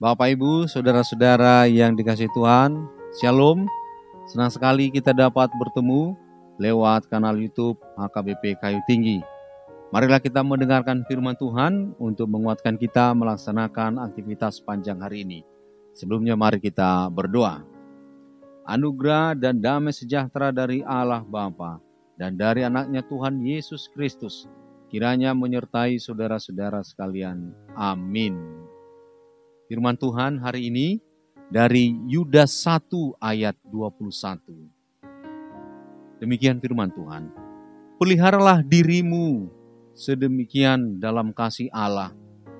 Bapak Ibu, saudara-saudara yang dikasihi Tuhan, Shalom. Senang sekali kita dapat bertemu lewat kanal YouTube HKBP Kayu Tinggi. Marilah kita mendengarkan firman Tuhan untuk menguatkan kita melaksanakan aktivitas panjang hari ini. Sebelumnya mari kita berdoa. Anugerah dan damai sejahtera dari Allah Bapa dan dari anaknya Tuhan Yesus Kristus kiranya menyertai saudara-saudara sekalian. Amin. Firman Tuhan hari ini dari Yudas 1 ayat 21. Demikian firman Tuhan. Peliharalah dirimu sedemikian dalam kasih Allah,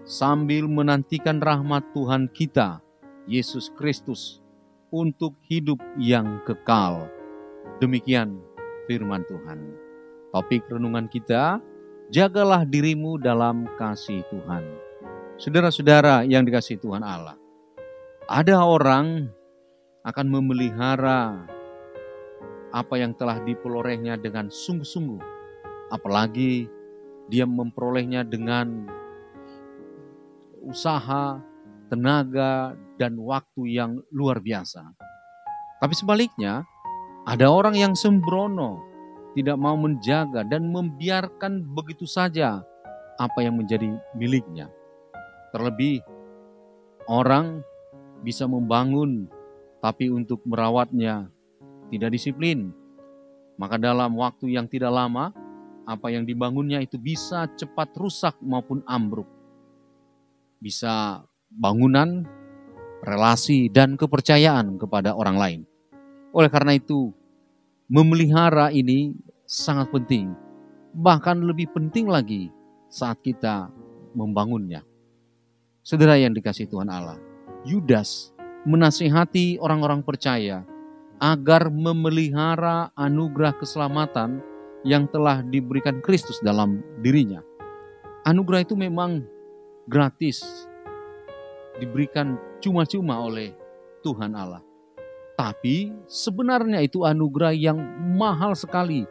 sambil menantikan rahmat Tuhan kita, Yesus Kristus, untuk hidup yang kekal. Demikian firman Tuhan. Topik renungan kita, jagalah dirimu dalam kasih Tuhan. Saudara-saudara yang dikasihi Tuhan Allah, ada orang akan memelihara apa yang telah diperolehnya dengan sungguh-sungguh, apalagi dia memperolehnya dengan usaha, tenaga, dan waktu yang luar biasa. Tapi sebaliknya, ada orang yang sembrono, tidak mau menjaga dan membiarkan begitu saja apa yang menjadi miliknya. Terlebih, orang bisa membangun, tapi untuk merawatnya tidak disiplin. Maka dalam waktu yang tidak lama, apa yang dibangunnya itu bisa cepat rusak maupun ambruk. Bisa bangunan, relasi, dan kepercayaan kepada orang lain. Oleh karena itu, memelihara ini sangat penting. Bahkan lebih penting lagi saat kita membangunnya. Saudara yang dikasihi Tuhan Allah, Yudas menasihati orang-orang percaya agar memelihara anugerah keselamatan yang telah diberikan Kristus dalam dirinya. Anugerah itu memang gratis, diberikan cuma-cuma oleh Tuhan Allah. Tapi sebenarnya itu anugerah yang mahal sekali,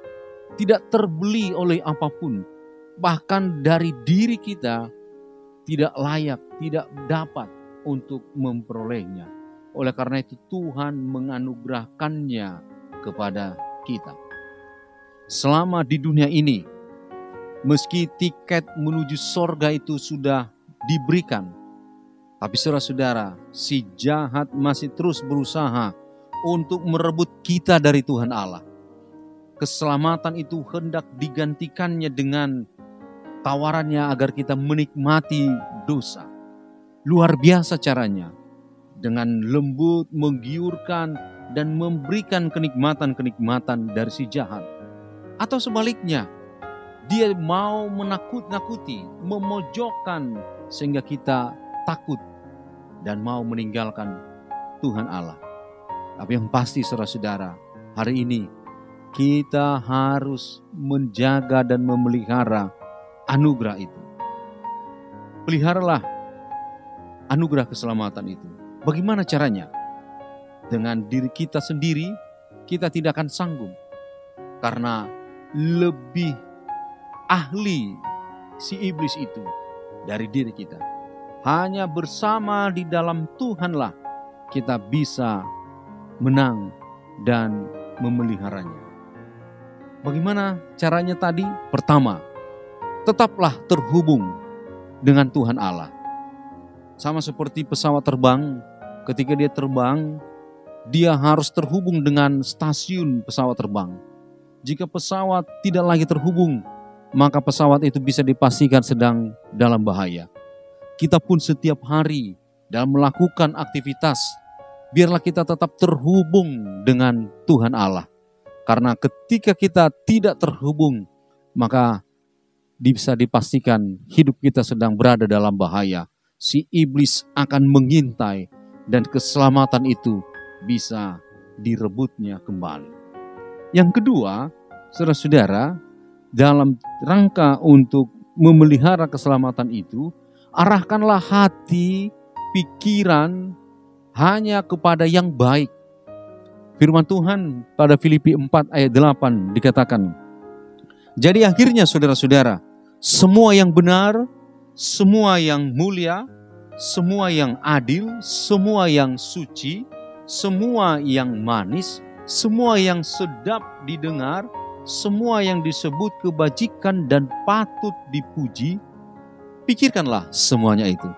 tidak terbeli oleh apapun. Bahkan dari diri kita tidak layak, tidak dapat untuk memperolehnya. Oleh karena itu Tuhan menganugerahkannya kepada kita. Selama di dunia ini, meski tiket menuju sorga itu sudah diberikan, tapi saudara-saudara, si jahat masih terus berusaha untuk merebut kita dari Tuhan Allah. Keselamatan itu hendak digantikannya dengan tawarannya agar kita menikmati dosa. Luar biasa caranya, dengan lembut, menggiurkan, dan memberikan kenikmatan-kenikmatan dari si jahat. Atau sebaliknya, dia mau menakut-nakuti, memojokkan sehingga kita takut dan mau meninggalkan Tuhan Allah. Tapi yang pasti saudara-saudara, hari ini kita harus menjaga dan memelihara anugerah itu. Peliharalah anugerah keselamatan itu. Bagaimana caranya? Dengan diri kita sendiri, kita tidak akan sanggup. Karena lebih ahli si iblis itu dari diri kita. Hanya bersama di dalam Tuhanlah kita bisa menang dan memeliharanya. Bagaimana caranya tadi? Pertama, tetaplah terhubung dengan Tuhan Allah. Sama seperti pesawat terbang, ketika dia terbang, dia harus terhubung dengan stasiun pesawat terbang. Jika pesawat tidak lagi terhubung, maka pesawat itu bisa dipastikan sedang dalam bahaya. Kita pun setiap hari dalam melakukan aktivitas, biarlah kita tetap terhubung dengan Tuhan Allah. Karena ketika kita tidak terhubung, maka bisa dipastikan hidup kita sedang berada dalam bahaya. Si iblis akan mengintai dan keselamatan itu bisa direbutnya kembali. Yang kedua, saudara-saudara, dalam rangka untuk memelihara keselamatan itu, arahkanlah hati, pikiran hanya kepada yang baik. Firman Tuhan pada Filipi 4 ayat 8 dikatakan, jadi akhirnya saudara-saudara, semua yang benar, semua yang mulia, semua yang adil, semua yang suci, semua yang manis, semua yang sedap didengar, semua yang disebut kebajikan dan patut dipuji, pikirkanlah semuanya itu.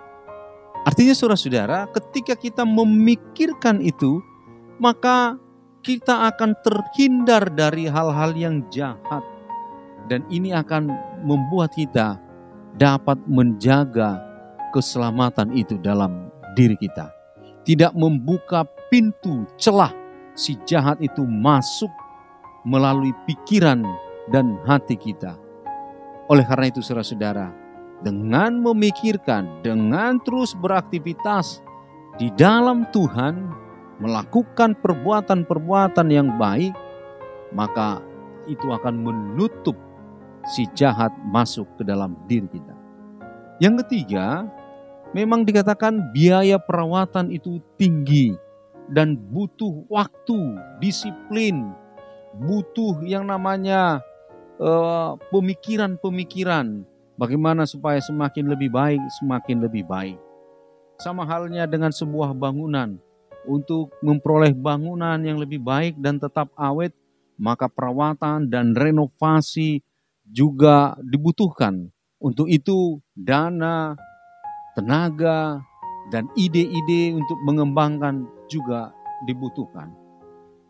Artinya saudara-saudara, ketika kita memikirkan itu, maka kita akan terhindar dari hal-hal yang jahat. Dan ini akan membuat kita dapat menjaga keselamatan itu dalam diri kita. Tidak membuka pintu celah si jahat itu masuk melalui pikiran dan hati kita. Oleh karena itu saudara-saudara, dengan memikirkan, dengan terus beraktivitas di dalam Tuhan, melakukan perbuatan-perbuatan yang baik, maka itu akan menutup si jahat masuk ke dalam diri kita. Yang ketiga, memang dikatakan biaya perawatan itu tinggi dan butuh waktu, disiplin, butuh yang namanya pemikiran-pemikiran bagaimana supaya semakin lebih baik, semakin lebih baik. Sama halnya dengan sebuah bangunan. Untuk memperoleh bangunan yang lebih baik dan tetap awet, maka perawatan dan renovasi juga dibutuhkan. Untuk itu dana, tenaga, dan ide-ide untuk mengembangkan juga dibutuhkan.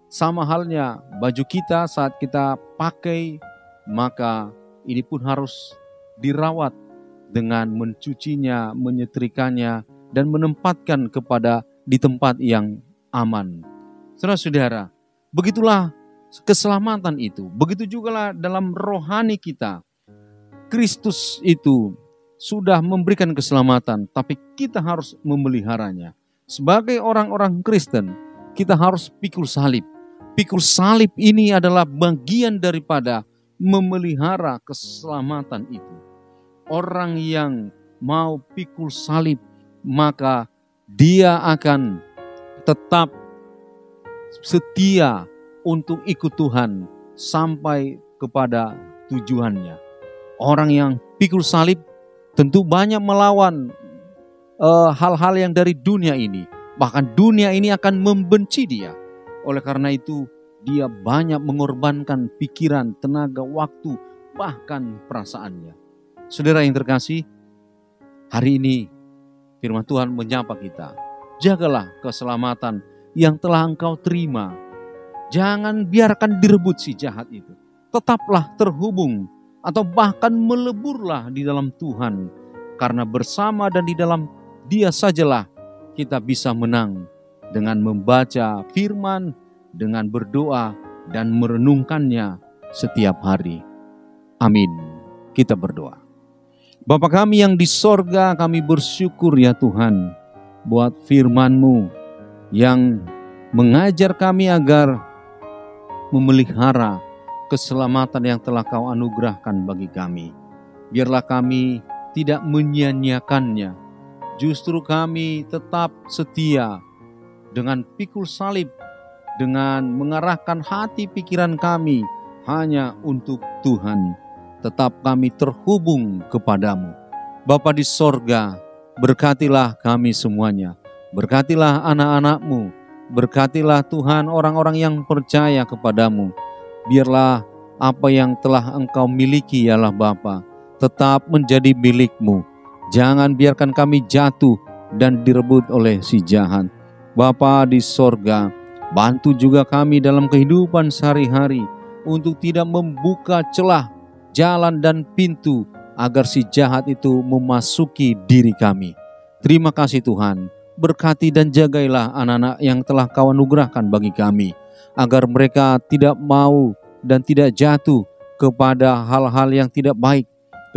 Sama halnya baju kita saat kita pakai, maka ini pun harus dirawat dengan mencucinya, menyetrikanya, dan menempatkan di tempat yang aman. Saudara-saudara, begitulah keselamatan itu. Begitu juga dalam rohani kita. Kristus itu sudah memberikan keselamatan, tapi kita harus memeliharanya. Sebagai orang-orang Kristen, kita harus pikul salib. Pikul salib ini adalah bagian daripada memelihara keselamatan itu. Orang yang mau pikul salib, maka dia akan tetap setia untuk ikut Tuhan sampai kepada tujuannya. Orang yang pikul salib tentu banyak melawan hal-hal yang dari dunia ini. Bahkan dunia ini akan membenci dia. Oleh karena itu, dia banyak mengorbankan pikiran, tenaga, waktu, bahkan perasaannya. Saudara yang terkasih, hari ini firman Tuhan menyapa kita. Jagalah keselamatan yang telah engkau terima. Jangan biarkan direbut si jahat itu. Tetaplah terhubung atau bahkan meleburlah di dalam Tuhan. Karena bersama dan di dalam Dia sajalah kita bisa menang dengan membaca firman, dengan berdoa dan merenungkannya setiap hari. Amin. Kita berdoa. Bapa kami yang di sorga, kami bersyukur ya Tuhan buat firman-Mu yang mengajar kami agar memelihara keselamatan yang telah Kau anugerahkan bagi kami. Biarlah kami tidak menyia-nyiakannya. Justru kami tetap setia dengan pikul salib, dengan mengarahkan hati pikiran kami hanya untuk Tuhan. Tetap kami terhubung kepadamu. Bapa di sorga, berkatilah kami semuanya. Berkatilah anak-anak-Mu. Berkatilah Tuhan orang-orang yang percaya kepadamu. Biarlah apa yang telah Engkau miliki ya Allah Bapa, tetap menjadi milik-Mu. Jangan biarkan kami jatuh dan direbut oleh si jahat. Bapa di sorga, bantu juga kami dalam kehidupan sehari-hari untuk tidak membuka celah, jalan dan pintu agar si jahat itu memasuki diri kami. Terima kasih Tuhan, berkati dan jagailah anak-anak yang telah Kau anugerahkan bagi kami, agar mereka tidak mau dan tidak jatuh kepada hal-hal yang tidak baik,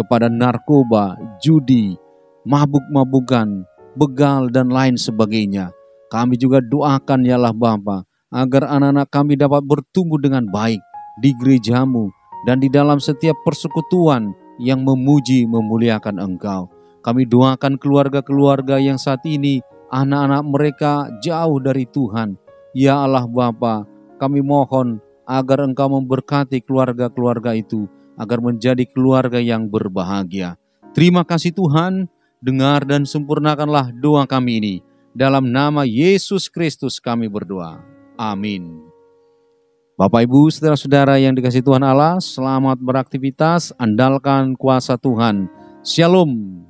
kepada narkoba, judi, mabuk-mabukan, begal dan lain sebagainya. Kami juga doakan ya Allah Bapa, agar anak-anak kami dapat bertumbuh dengan baik di gereja-Mu dan di dalam setiap persekutuan yang memuji memuliakan Engkau. Kami doakan keluarga-keluarga yang saat ini anak-anak mereka jauh dari Tuhan. Ya Allah Bapa, kami mohon agar Engkau memberkati keluarga-keluarga itu, agar menjadi keluarga yang berbahagia. Terima kasih Tuhan, dengar dan sempurnakanlah doa kami ini. Dalam nama Yesus Kristus kami berdoa. Amin. Bapak Ibu saudara-saudara yang dikasihi Tuhan Allah, selamat beraktivitas, andalkan kuasa Tuhan. Shalom.